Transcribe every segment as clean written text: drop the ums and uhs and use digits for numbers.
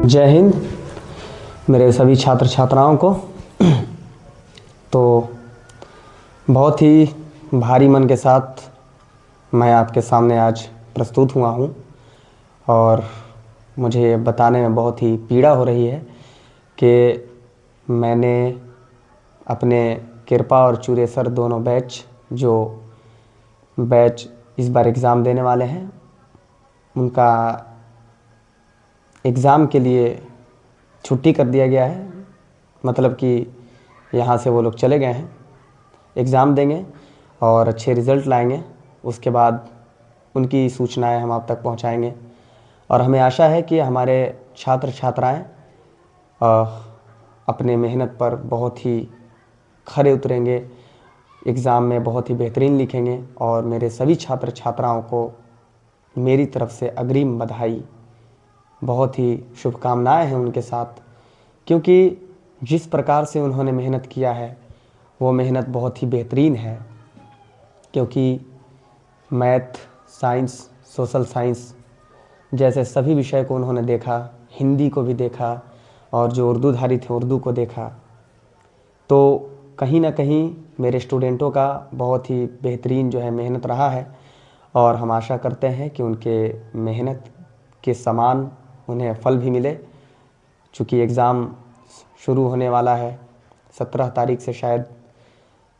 जय हिंद मेरे सभी छात्र छात्राओं को। तो बहुत ही भारी मन के साथ मैं आपके सामने आज प्रस्तुत हुआ हूँ और मुझे बताने में बहुत ही पीड़ा हो रही है कि मैंने अपने कृपा और चूरेसर दोनों बैच इस बार एग्ज़ाम देने वाले हैं, उनका एग्ज़ाम के लिए छुट्टी कर दिया गया है। मतलब कि यहाँ से वो लोग चले गए हैं, एग्ज़ाम देंगे और अच्छे रिज़ल्ट लाएंगे। उसके बाद उनकी सूचनाएं हम आप तक पहुँचाएंगे और हमें आशा है कि हमारे छात्र छात्राएं अपने मेहनत पर बहुत ही खरे उतरेंगे, एग्ज़ाम में बहुत ही बेहतरीन लिखेंगे। और मेरे सभी छात्र छात्राओं को मेरी तरफ से अग्रिम बधाई, बहुत ही शुभकामनाएं हैं उनके साथ, क्योंकि जिस प्रकार से उन्होंने मेहनत किया है वो मेहनत बहुत ही बेहतरीन है। क्योंकि मैथ, साइंस, सोशल साइंस जैसे सभी विषय को उन्होंने देखा, हिंदी को भी देखा और जो उर्दूधारी थे उर्दू को देखा। तो कहीं ना कहीं मेरे स्टूडेंटों का बहुत ही बेहतरीन जो है मेहनत रहा है और हम आशा करते हैं कि उनके मेहनत के समान उन्हें फल भी मिले। चूँकि एग्ज़ाम शुरू होने वाला है 17 तारीख से शायद,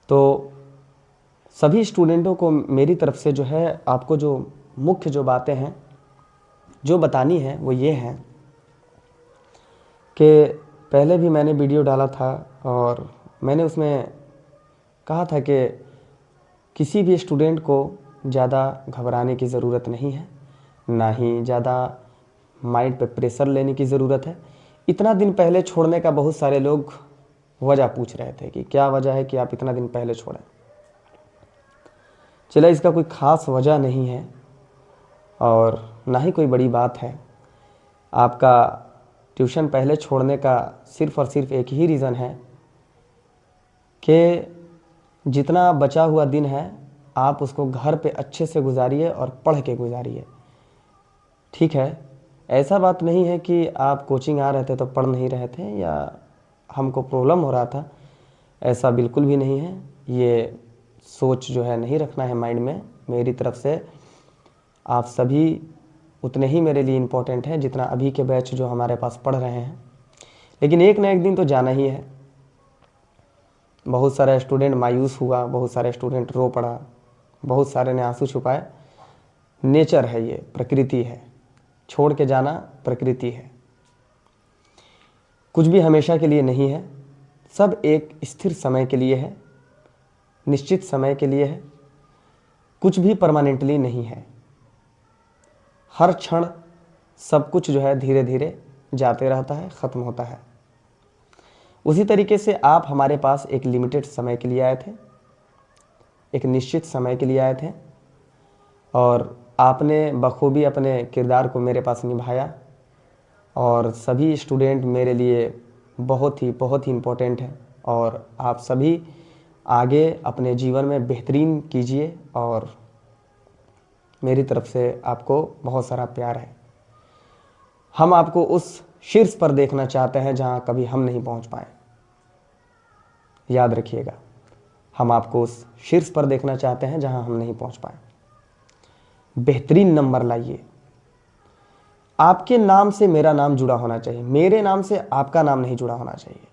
तो सभी स्टूडेंटों को मेरी तरफ से जो है आपको जो मुख्य जो बातें हैं जो बतानी है वो ये हैं कि पहले भी मैंने वीडियो डाला था और मैंने उसमें कहा था कि किसी भी स्टूडेंट को ज़्यादा घबराने की ज़रूरत नहीं है, ना ही ज़्यादा माइंड पे प्रेशर लेने की ज़रूरत है। इतना दिन पहले छोड़ने का बहुत सारे लोग वजह पूछ रहे थे कि क्या वजह है कि आप इतना दिन पहले छोड़ें। चला, इसका कोई ख़ास वजह नहीं है और ना ही कोई बड़ी बात है। आपका ट्यूशन पहले छोड़ने का सिर्फ़ और सिर्फ एक ही रीज़न है कि जितना बचा हुआ दिन है आप उसको घर पे अच्छे से गुजारिए और पढ़ के गुजारिए। ठीक है, ऐसा बात नहीं है कि आप कोचिंग आ रहे थे तो पढ़ नहीं रहे थे या हमको प्रॉब्लम हो रहा था, ऐसा बिल्कुल भी नहीं है। ये सोच जो है नहीं रखना है माइंड में। मेरी तरफ से आप सभी उतने ही मेरे लिए इम्पोर्टेंट हैं जितना अभी के बैच जो हमारे पास पढ़ रहे हैं। लेकिन एक ना एक दिन तो जाना ही है। बहुत सारा स्टूडेंट मायूस हुआ, बहुत सारे स्टूडेंट रो पड़ा, बहुत सारे ने आंसू छुपाए। नेचर है, ये प्रकृति है, छोड़ के जाना प्रकृति है। कुछ भी हमेशा के लिए नहीं है, सब एक स्थिर समय के लिए है, निश्चित समय के लिए है। कुछ भी परमानेंटली नहीं है। हर क्षण सब कुछ जो है धीरे धीरे जाते रहता है, ख़त्म होता है। उसी तरीके से आप हमारे पास एक लिमिटेड समय के लिए आए थे, एक निश्चित समय के लिए आए थे और आपने बखूबी अपने किरदार को मेरे पास निभाया। और सभी स्टूडेंट मेरे लिए बहुत ही इम्पोर्टेंट है और आप सभी आगे अपने जीवन में बेहतरीन कीजिए और मेरी तरफ से आपको बहुत सारा प्यार है। हम आपको उस शीर्ष पर देखना चाहते हैं जहां कभी हम नहीं पहुंच पाए। याद रखिएगा, हम आपको उस शीर्ष पर देखना चाहते हैं जहां हम नहीं पहुंच पाए। बेहतरीन नंबर लाइए। आपके नाम से मेरा नाम जुड़ा होना चाहिए, मेरे नाम से आपका नाम नहीं जुड़ा होना चाहिए।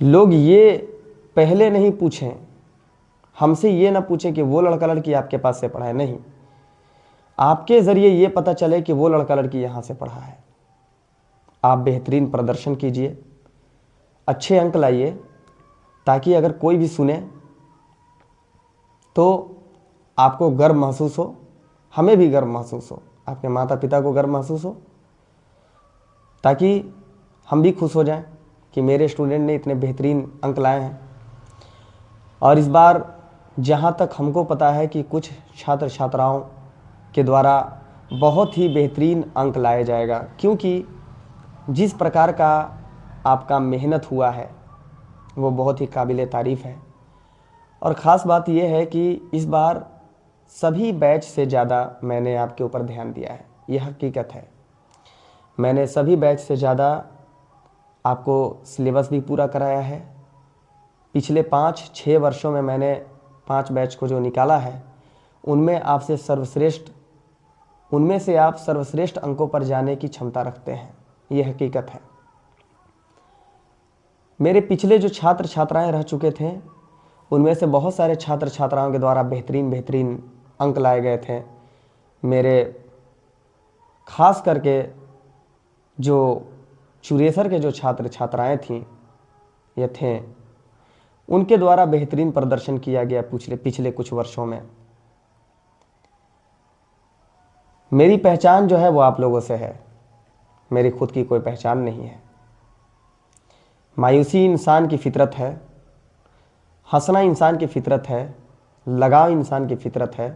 लोग ये पहले नहीं पूछें, हमसे ये ना पूछें कि वो लड़का लड़की आपके पास से पढ़ा है, नहीं, आपके ज़रिए ये पता चले कि वो लड़का लड़की यहाँ से पढ़ा है। आप बेहतरीन प्रदर्शन कीजिए, अच्छे अंक लाइए, ताकि अगर कोई भी सुने तो आपको गर्व महसूस हो, हमें भी गर्व महसूस हो, आपके माता पिता को गर्व महसूस हो, ताकि हम भी खुश हो जाएं कि मेरे स्टूडेंट ने इतने बेहतरीन अंक लाए हैं। और इस बार जहां तक हमको पता है कि कुछ छात्र छात्राओं के द्वारा बहुत ही बेहतरीन अंक लाया जाएगा, क्योंकि जिस प्रकार का आपका मेहनत हुआ है वो बहुत ही काबिल तारीफ़ है। और ख़ास बात यह है कि इस बार सभी बैच से ज़्यादा मैंने आपके ऊपर ध्यान दिया है, यह हकीकत है। मैंने सभी बैच से ज़्यादा आपको सिलेबस भी पूरा कराया है। पिछले 5-6 वर्षों में मैंने 5 बैच को जो निकाला है उनमें से आप सर्वश्रेष्ठ अंकों पर जाने की क्षमता रखते हैं, ये हकीकत है। मेरे पिछले जो छात्र छात्राएं रह चुके थे उनमें से बहुत सारे छात्र छात्राओं के द्वारा बेहतरीन अंक लाए गए थे। मेरे खास करके जो चुरेसर के जो छात्र छात्राएं थीं ये थे, उनके द्वारा बेहतरीन प्रदर्शन किया गया पिछले कुछ वर्षों में। मेरी पहचान जो है वो आप लोगों से है, मेरी खुद की कोई पहचान नहीं है। मायूसी इंसान की फितरत है, हंसना इंसान की फितरत है, लगाव इंसान की फितरत है।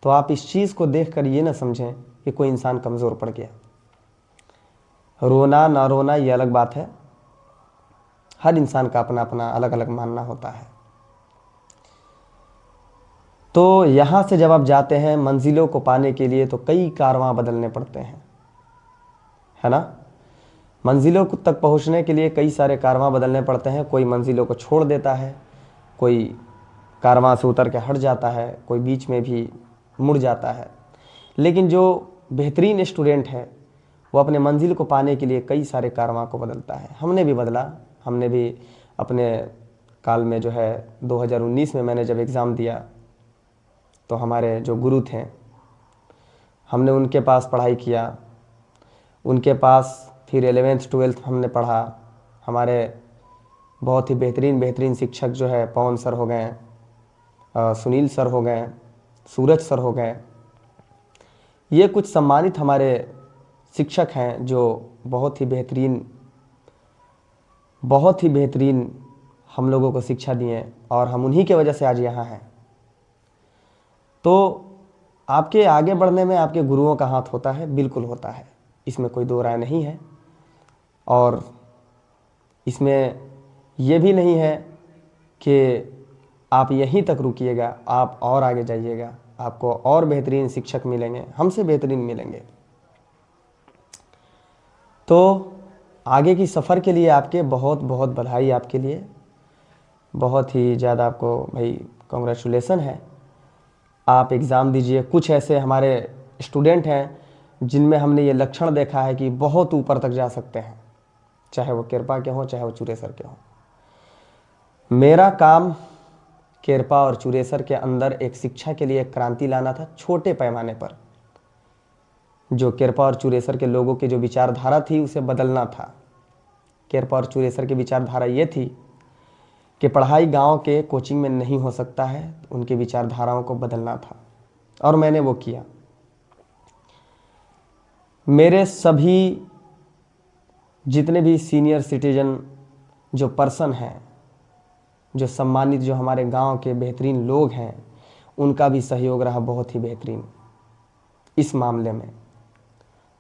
तो आप इस चीज़ को देखकर ये ना समझें कि कोई इंसान कमज़ोर पड़ गया। रोना ना रोना ये अलग बात है, हर इंसान का अपना अपना अलग अलग मानना होता है। तो यहाँ से जब आप जाते हैं मंजिलों को पाने के लिए तो कई कारवां बदलने पड़ते हैं, है ना। मंजिलों तक पहुँचने के लिए कई सारे कारवां बदलने पड़ते हैं। कोई मंजिलों को छोड़ देता है, कोई कारवां से उतर के हट जाता है, कोई बीच में भी मुड़ जाता है। लेकिन जो बेहतरीन स्टूडेंट है वो अपने मंजिल को पाने के लिए कई सारे कारवां को बदलता है। हमने भी बदला। हमने भी अपने काल में जो है 2019 में मैंने जब एग्ज़ाम दिया तो हमारे जो गुरु थे हमने उनके पास पढ़ाई किया, उनके पास फिर 11th 12th हमने पढ़ा। हमारे बहुत ही बेहतरीन शिक्षक जो है पवन सर हो गए, सुनील सर हो गए, सूरज सर हो गए। ये कुछ सम्मानित हमारे शिक्षक हैं जो बहुत ही बेहतरीन हम लोगों को शिक्षा दिए और हम उन्हीं के वजह से आज यहाँ हैं। तो आपके आगे बढ़ने में आपके गुरुओं का हाथ होता है, बिल्कुल होता है, इसमें कोई दो राय नहीं है। और इसमें ये भी नहीं है कि आप यहीं तक रुकिएगा, आप और आगे जाइएगा, आपको और बेहतरीन शिक्षक मिलेंगे, हमसे बेहतरीन मिलेंगे। तो आगे की सफ़र के लिए आपके बहुत बहुत बधाई, आपके लिए बहुत ही ज़्यादा आपको भाई कॉन्ग्रेचुलेसन है। आप एग्ज़ाम दीजिए। कुछ ऐसे हमारे स्टूडेंट हैं जिनमें हमने ये लक्षण देखा है कि बहुत ऊपर तक जा सकते हैं, चाहे वो किरपा के हों चाहे वो चुरेसर के हों। मेरा काम किरपा और चुरेसर के अंदर एक शिक्षा के लिए एक क्रांति लाना था, छोटे पैमाने पर। जो किरपा और चुरेसर के लोगों की जो विचारधारा थी उसे बदलना था। किरपा और चुरेसर की विचारधारा ये थी कि पढ़ाई गांव के कोचिंग में नहीं हो सकता है, उनकी विचारधाराओं को बदलना था और मैंने वो किया। मेरे सभी जितने भी सीनियर सिटीजन जो पर्सन हैं, जो सम्मानित, जो हमारे गांव के बेहतरीन लोग हैं, उनका भी सहयोग रहा बहुत ही बेहतरीन इस मामले में।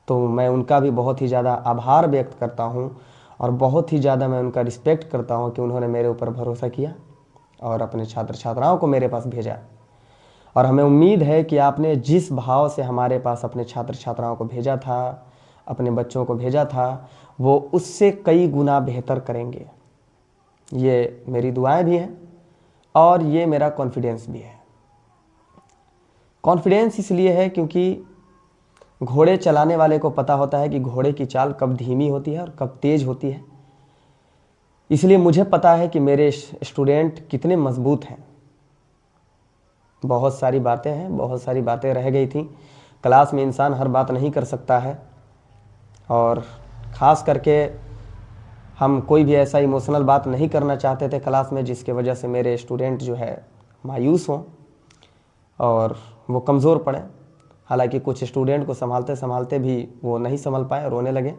तो मैं उनका भी बहुत ही ज़्यादा आभार व्यक्त करता हूं और बहुत ही ज़्यादा मैं उनका रिस्पेक्ट करता हूं कि उन्होंने मेरे ऊपर भरोसा किया और अपने छात्र छात्राओं को मेरे पास भेजा। और हमें उम्मीद है कि आपने जिस भाव से हमारे पास अपने छात्र छात्राओं को भेजा था, अपने बच्चों को भेजा था, वो उससे कई गुना बेहतर करेंगे। ये मेरी दुआएं भी हैं और ये मेरा कॉन्फिडेंस भी है। कॉन्फिडेंस इसलिए है क्योंकि घोड़े चलाने वाले को पता होता है कि घोड़े की चाल कब धीमी होती है और कब तेज होती है। इसलिए मुझे पता है कि मेरे स्टूडेंट कितने मजबूत हैं। बहुत सारी बातें हैं, बहुत सारी बातें रह गई थी। क्लास में इंसान हर बात नहीं कर सकता है और ख़ास करके हम कोई भी ऐसा इमोशनल बात नहीं करना चाहते थे क्लास में जिसके वजह से मेरे स्टूडेंट जो है मायूस हों और वो कमज़ोर पड़े। हालांकि कुछ स्टूडेंट को संभालते संभालते भी वो नहीं संभल पाए, रोने लगे।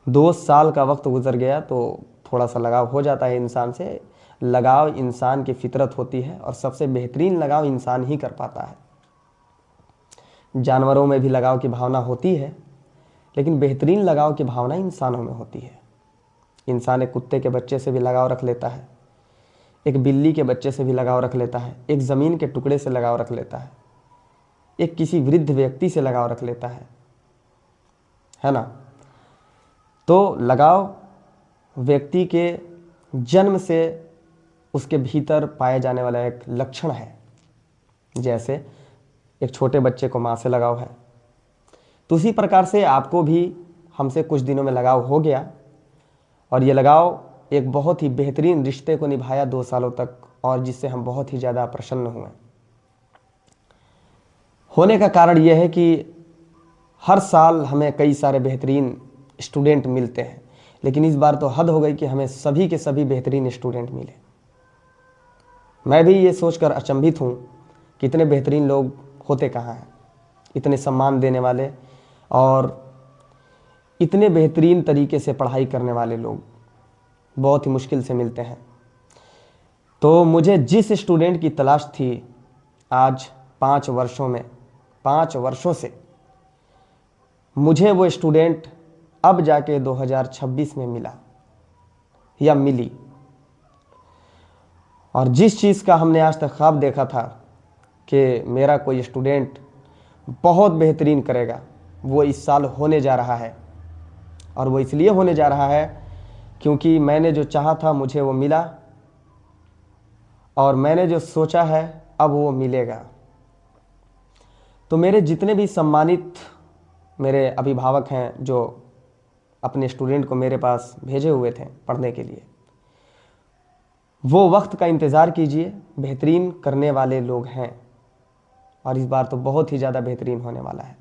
2 साल का वक्त गुजर गया तो थोड़ा सा लगाव हो जाता है इंसान से। लगाव इंसान की फितरत होती है और सबसे बेहतरीन लगाव इंसान ही कर पाता है। जानवरों में भी लगाव की भावना होती है, लेकिन बेहतरीन लगाव की भावना इंसानों में होती है। इंसान एक कुत्ते के बच्चे से भी लगाव रख लेता है, एक बिल्ली के बच्चे से भी लगाव रख लेता है, एक ज़मीन के टुकड़े से लगाव रख लेता है, एक किसी वृद्ध व्यक्ति से लगाव रख लेता है। है ना। तो लगाव व्यक्ति के जन्म से उसके भीतर पाए जाने वाला एक लक्षण है। जैसे एक छोटे बच्चे को माँ से लगाव है, तो उसी प्रकार से आपको भी हमसे कुछ दिनों में लगाव हो गया, और ये लगाव एक बहुत ही बेहतरीन रिश्ते को निभाया 2 सालों तक, और जिससे हम बहुत ही ज़्यादा प्रसन्न हुए। होने का कारण यह है कि हर साल हमें कई सारे बेहतरीन स्टूडेंट मिलते हैं, लेकिन इस बार तो हद हो गई कि हमें सभी के सभी बेहतरीन स्टूडेंट मिले। मैं भी ये सोचकर अचंभित हूँ कि इतने बेहतरीन लोग होते कहाँ हैं, इतने सम्मान देने वाले और इतने बेहतरीन तरीके से पढ़ाई करने वाले लोग बहुत ही मुश्किल से मिलते हैं। तो मुझे जिस स्टूडेंट की तलाश थी, आज 5 वर्षों से मुझे वो स्टूडेंट अब जाके 2026 में मिला या मिली। और जिस चीज़ का हमने आज तक ख्वाब देखा था कि मेरा कोई स्टूडेंट बहुत बेहतरीन करेगा, वो इस साल होने जा रहा है। और वो इसलिए होने जा रहा है क्योंकि मैंने जो चाहा था मुझे वो मिला, और मैंने जो सोचा है अब वो मिलेगा। तो मेरे जितने भी सम्मानित मेरे अभिभावक हैं जो अपने स्टूडेंट को मेरे पास भेजे हुए थे पढ़ने के लिए, वो वक्त का इंतज़ार कीजिए, बेहतरीन करने वाले लोग हैं, और इस बार तो बहुत ही ज़्यादा बेहतरीन होने वाला है।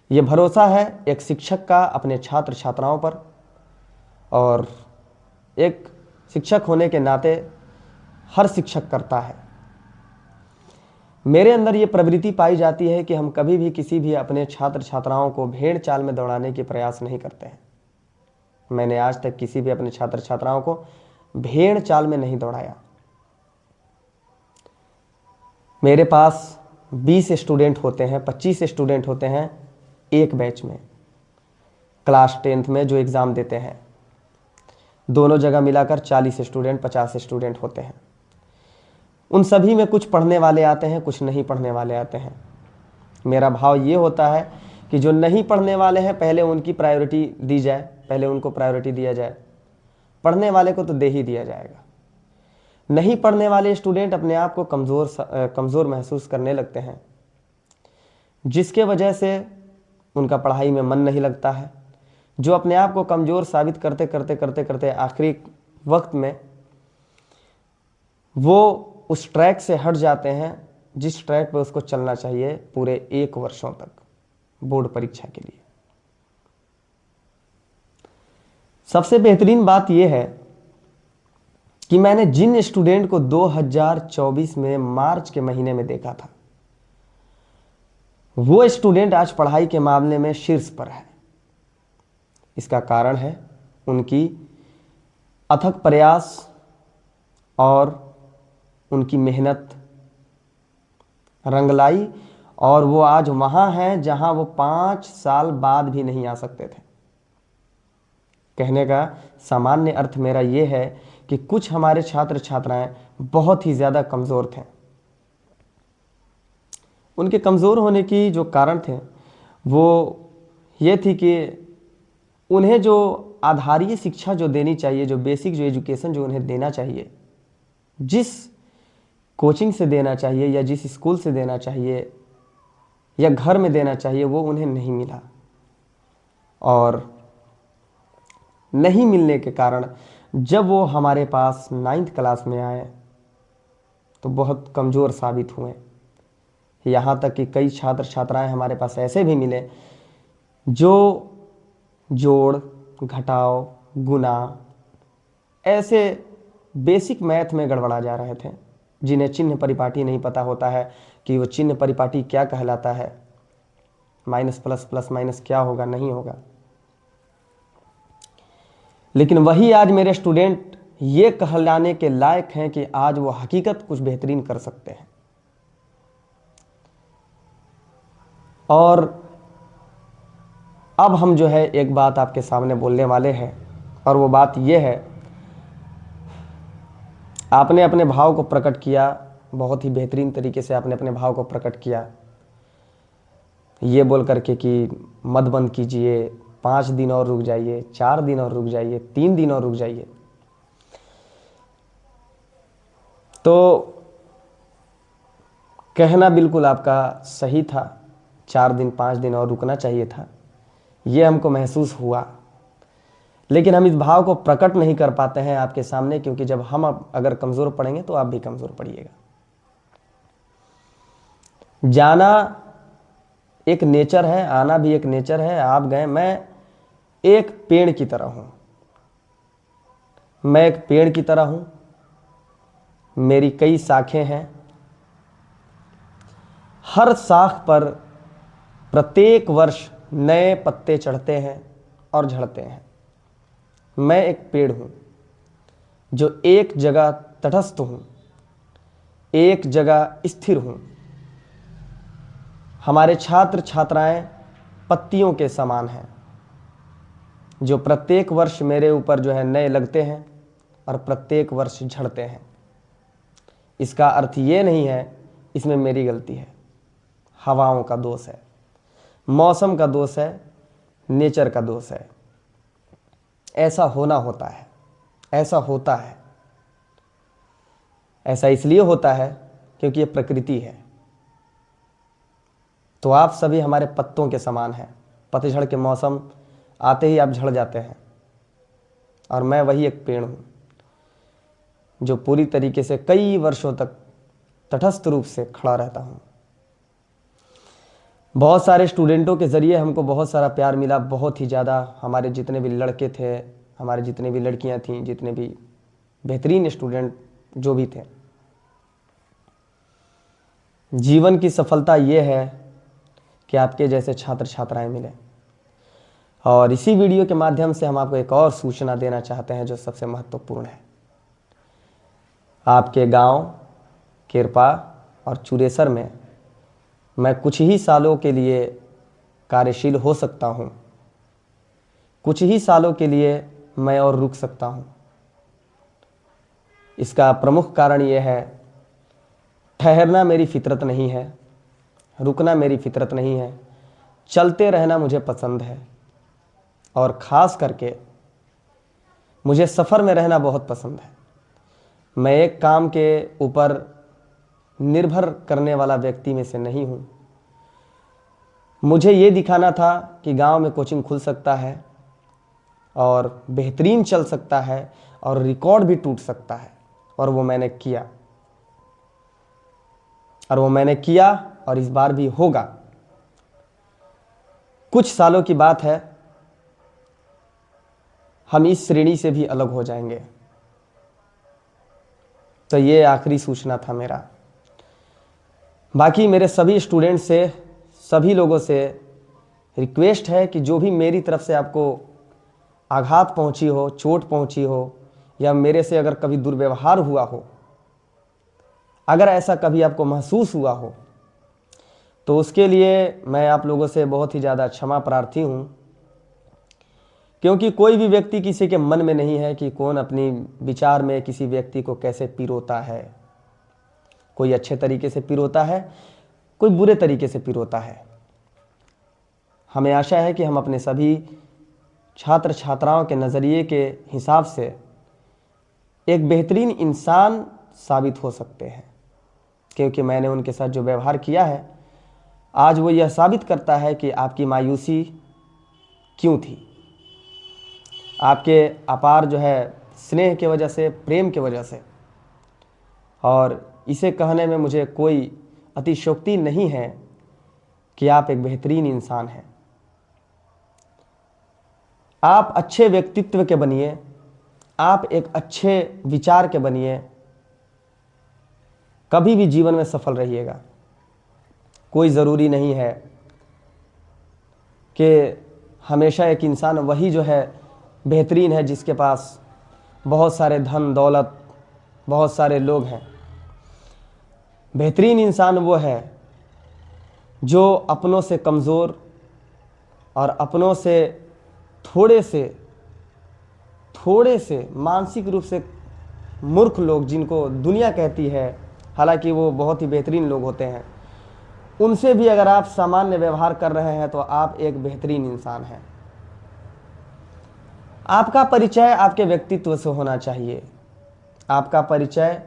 ये भरोसा है एक शिक्षक का अपने छात्र छात्राओं पर, और एक शिक्षक होने के नाते हर शिक्षक करता है। मेरे अंदर ये प्रवृत्ति पाई जाती है कि हम कभी भी किसी भी अपने छात्र छात्राओं को भेड़ चाल में दौड़ाने के प्रयास नहीं करते हैं। मैंने आज तक किसी भी अपने छात्र छात्राओं को भेड़ चाल में नहीं दौड़ाया। मेरे पास 20 स्टूडेंट होते हैं, 25 स्टूडेंट होते हैं एक बैच में, क्लास 10th में जो एग्ज़ाम देते हैं। दोनों जगह मिलाकर 40 स्टूडेंट, 50 स्टूडेंट होते हैं। उन सभी में कुछ पढ़ने वाले आते हैं, कुछ नहीं पढ़ने वाले आते हैं। मेरा भाव ये होता है कि जो नहीं पढ़ने वाले हैं पहले उनकी प्रायोरिटी दी जाए, पहले उनको प्रायोरिटी दिया जाए, पढ़ने वाले को तो दे ही दिया जाएगा। नहीं पढ़ने वाले स्टूडेंट अपने आप को कमज़ोर महसूस करने लगते हैं, जिसके वजह से उनका पढ़ाई में मन नहीं लगता है। जो अपने आप को कमज़ोर साबित करते करते करते करते आखिरी वक्त में वो उस ट्रैक से हट जाते हैं जिस ट्रैक पर उसको चलना चाहिए पूरे 1 वर्षों तक बोर्ड परीक्षा के लिए। सबसे बेहतरीन बात यह है कि मैंने जिन स्टूडेंट को 2024 में मार्च के महीने में देखा था, वो स्टूडेंट आज पढ़ाई के मामले में शीर्ष पर है। इसका कारण है उनकी अथक प्रयास और उनकी मेहनत रंग लाई, और वो आज वहाँ हैं जहाँ वो 5 साल बाद भी नहीं आ सकते थे। कहने का सामान्य अर्थ मेरा ये है कि कुछ हमारे छात्र छात्राएं बहुत ही ज़्यादा कमज़ोर थे। उनके कमज़ोर होने की जो कारण थे वो ये थी कि उन्हें जो आधारीय शिक्षा जो देनी चाहिए, जो बेसिक जो एजुकेशन जो उन्हें देना चाहिए, जिस कोचिंग से देना चाहिए या जिस स्कूल से देना चाहिए या घर में देना चाहिए, वो उन्हें नहीं मिला। और नहीं मिलने के कारण जब वो हमारे पास 9th क्लास में आए तो बहुत कमज़ोर साबित हुए। यहाँ तक कि कई छात्र छात्राएं हमारे पास ऐसे भी मिले जो जोड़, घटाव, गुना ऐसे बेसिक मैथ में गड़बड़ा जा रहे थे, जिन्हें चिन्ह परिपाटी नहीं पता होता है कि वो चिन्ह परिपाटी क्या कहलाता है, माइनस प्लस, प्लस माइनस क्या होगा, नहीं होगा। लेकिन वही आज मेरे स्टूडेंट ये कहलाने के लायक हैं कि आज वो हकीकत कुछ बेहतरीन कर सकते हैं। और अब हम जो है एक बात आपके सामने बोलने वाले हैं, और वो बात ये है, आपने अपने भाव को प्रकट किया, बहुत ही बेहतरीन तरीके से आपने अपने भाव को प्रकट किया। ये बोल करके कि मत बंद कीजिए, 5 दिन और रुक जाइए, 4 दिन और रुक जाइए, 3 दिन और रुक जाइए। तो कहना बिल्कुल आपका सही था, 4 दिन 5 दिन और रुकना चाहिए था, ये हमको महसूस हुआ। लेकिन हम इस भाव को प्रकट नहीं कर पाते हैं आपके सामने, क्योंकि जब हम अगर कमज़ोर पड़ेंगे तो आप भी कमज़ोर पड़िएगा। जाना एक नेचर है, आना भी एक नेचर है। आप गए, मैं एक पेड़ की तरह हूं, मैं एक पेड़ की तरह हूं, मेरी कई शाखें हैं। हर शाख पर प्रत्येक वर्ष नए पत्ते चढ़ते हैं और झड़ते हैं। मैं एक पेड़ हूं जो एक जगह तटस्थ हूं, एक जगह स्थिर हूं। हमारे छात्र छात्राएं पत्तियों के समान हैं, जो प्रत्येक वर्ष मेरे ऊपर जो है नए लगते हैं और प्रत्येक वर्ष झड़ते हैं। इसका अर्थ ये नहीं है इसमें मेरी गलती है, हवाओं का दोष है, मौसम का दोष है, नेचर का दोष है। ऐसा होना होता है, ऐसा होता है। ऐसा इसलिए होता है क्योंकि ये प्रकृति है। तो आप सभी हमारे पत्तों के समान हैं। पतझड़ के मौसम आते ही आप झड़ जाते हैं, और मैं वही एक पेड़ हूँ जो पूरी तरीके से कई वर्षों तक तटस्थ रूप से खड़ा रहता हूँ। बहुत सारे स्टूडेंटों के ज़रिए हमको बहुत सारा प्यार मिला, बहुत ही ज़्यादा। हमारे जितने भी लड़के थे, हमारे जितने भी लड़कियाँ थीं, जितने भी बेहतरीन स्टूडेंट जो भी थे। जीवन की सफलता ये है कि आपके जैसे छात्र छात्राएं मिले। और इसी वीडियो के माध्यम से हम आपको एक और सूचना देना चाहते हैं जो सबसे महत्वपूर्ण है। आपके गांव केरपा और चुरेसर में मैं कुछ ही सालों के लिए कार्यशील हो सकता हूं, कुछ ही सालों के लिए मैं और रुक सकता हूं। इसका प्रमुख कारण यह है, ठहरना मेरी फितरत नहीं है, रुकना मेरी फितरत नहीं है, चलते रहना मुझे पसंद है। और ख़ास करके मुझे सफ़र में रहना बहुत पसंद है। मैं एक काम के ऊपर निर्भर करने वाला व्यक्ति में से नहीं हूँ। मुझे ये दिखाना था कि गांव में कोचिंग खुल सकता है और बेहतरीन चल सकता है और रिकॉर्ड भी टूट सकता है, और वो मैंने किया, और इस बार भी होगा। कुछ सालों की बात है, हम इस श्रेणी से भी अलग हो जाएंगे। तो ये आखिरी सूचना था मेरा। बाकी मेरे सभी स्टूडेंट से, सभी लोगों से रिक्वेस्ट है कि जो भी मेरी तरफ से आपको आघात पहुंची हो, चोट पहुंची हो, या मेरे से अगर कभी दुर्व्यवहार हुआ हो, अगर ऐसा कभी आपको महसूस हुआ हो, तो उसके लिए मैं आप लोगों से बहुत ही ज़्यादा क्षमा प्रार्थी हूँ। क्योंकि कोई भी व्यक्ति किसी के मन में नहीं है कि कौन अपनी विचार में किसी व्यक्ति को कैसे पिरोता है। कोई अच्छे तरीके से पिरोता है, कोई बुरे तरीके से पिरोता है। हमें आशा है कि हम अपने सभी छात्र छात्राओं के नज़रिए के हिसाब से एक बेहतरीन इंसान साबित हो सकते हैं, क्योंकि मैंने उनके साथ जो व्यवहार किया है आज वो यह साबित करता है कि आपकी मायूसी क्यों थी। आपके अपार जो है स्नेह की वजह से, प्रेम की वजह से। और इसे कहने में मुझे कोई अतिशयोक्ति नहीं है कि आप एक बेहतरीन इंसान हैं। आप अच्छे व्यक्तित्व के बनिए, आप एक अच्छे विचार के बनिए, कभी भी जीवन में सफल रहिएगा। कोई ज़रूरी नहीं है कि हमेशा एक इंसान वही जो है बेहतरीन है जिसके पास बहुत सारे धन दौलत, बहुत सारे लोग हैं। बेहतरीन इंसान वो है जो अपनों से कमज़ोर और अपनों से थोड़े से मानसिक रूप से मूर्ख लोग, जिनको दुनिया कहती है, हालांकि वो बहुत ही बेहतरीन लोग होते हैं, उनसे भी अगर आप सामान्य व्यवहार कर रहे हैं तो आप एक बेहतरीन इंसान हैं। आपका परिचय आपके व्यक्तित्व से होना चाहिए। आपका परिचय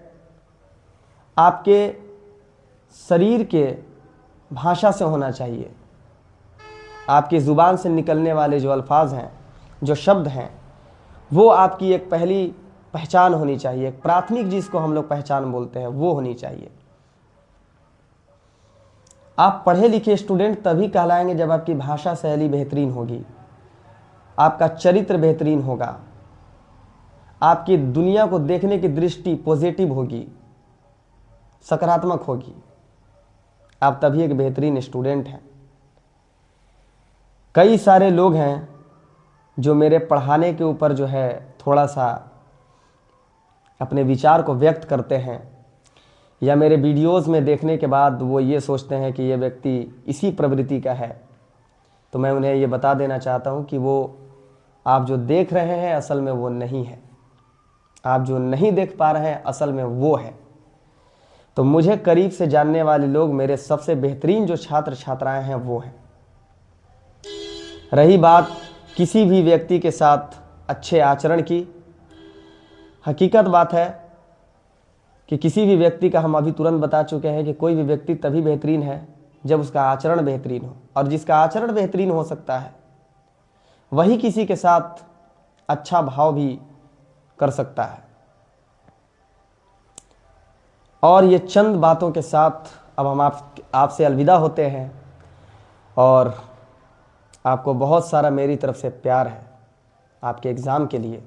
आपके शरीर के भाषा से होना चाहिए। आपकी ज़ुबान से निकलने वाले जो अल्फाज हैं, जो शब्द हैं, वो आपकी एक पहली पहचान होनी चाहिए। एक प्राथमिक जिसको हम लोग पहचान बोलते हैं वो होनी चाहिए। आप पढ़े लिखे स्टूडेंट तभी कहलाएंगे जब आपकी भाषा शैली बेहतरीन होगी, आपका चरित्र बेहतरीन होगा, आपकी दुनिया को देखने की दृष्टि पॉजिटिव होगी, सकारात्मक होगी। आप तभी एक बेहतरीन स्टूडेंट हैं। कई सारे लोग हैं जो मेरे पढ़ाने के ऊपर जो है थोड़ा सा अपने विचार को व्यक्त करते हैं, या मेरे वीडियोस में देखने के बाद वो ये सोचते हैं कि ये व्यक्ति इसी प्रवृत्ति का है। तो मैं उन्हें ये बता देना चाहता हूँ कि वो आप जो देख रहे हैं असल में वो नहीं है। आप जो नहीं देख पा रहे हैं असल में वो है। तो मुझे करीब से जानने वाले लोग, मेरे सबसे बेहतरीन जो छात्र छात्राएं हैं वो हैं। रही बात किसी भी व्यक्ति के साथ अच्छे आचरण की, हकीकत बात है कि किसी भी व्यक्ति का हम अभी तुरंत बता चुके हैं कि कोई भी व्यक्ति तभी बेहतरीन है जब उसका आचरण बेहतरीन हो, और जिसका आचरण बेहतरीन हो सकता है वही किसी के साथ अच्छा भाव भी कर सकता है। और ये चंद बातों के साथ अब हम आपसे अलविदा होते हैं, और आपको बहुत सारा मेरी तरफ से प्यार है आपके एग्ज़ाम के लिए,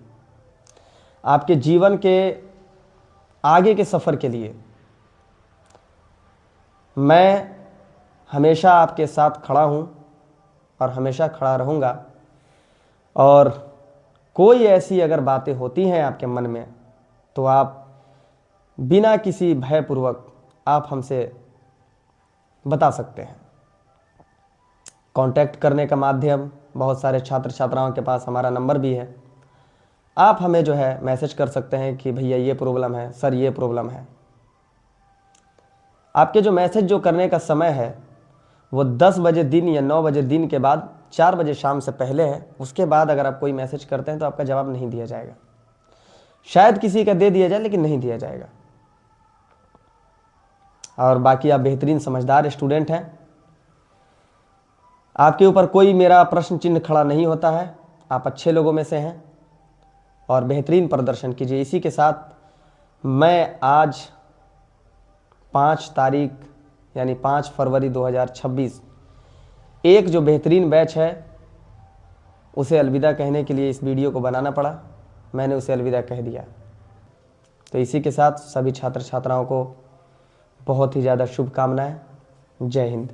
आपके जीवन के आगे के सफ़र के लिए। मैं हमेशा आपके साथ खड़ा हूँ और हमेशा खड़ा रहूँगा। और कोई ऐसी अगर बातें होती हैं आपके मन में तो आप बिना किसी भयपूर्वक आप हमसे बता सकते हैं। कांटेक्ट करने का माध्यम बहुत सारे छात्र छात्राओं के पास हमारा नंबर भी है। आप हमें जो है मैसेज कर सकते हैं कि भैया ये प्रॉब्लम है, सर ये प्रॉब्लम है। आपके जो मैसेज जो करने का समय है वो 10 बजे दिन या 9 बजे दिन के बाद 4 बजे शाम से पहले है। उसके बाद अगर आप कोई मैसेज करते हैं तो आपका जवाब नहीं दिया जाएगा। शायद किसी का दे दिया जाए लेकिन नहीं दिया जाएगा। और बाकी आप बेहतरीन समझदार स्टूडेंट हैं। आपके ऊपर कोई मेरा प्रश्न चिन्ह खड़ा नहीं होता है। आप अच्छे लोगों में से हैं और बेहतरीन प्रदर्शन कीजिए। इसी के साथ मैं आज 5 तारीख यानी 5 फरवरी 2026 एक जो बेहतरीन बैच है उसे अलविदा कहने के लिए इस वीडियो को बनाना पड़ा। मैंने उसे अलविदा कह दिया। तो इसी के साथ सभी छात्र छात्राओं को बहुत ही ज़्यादा शुभकामनाएं। जय हिंद।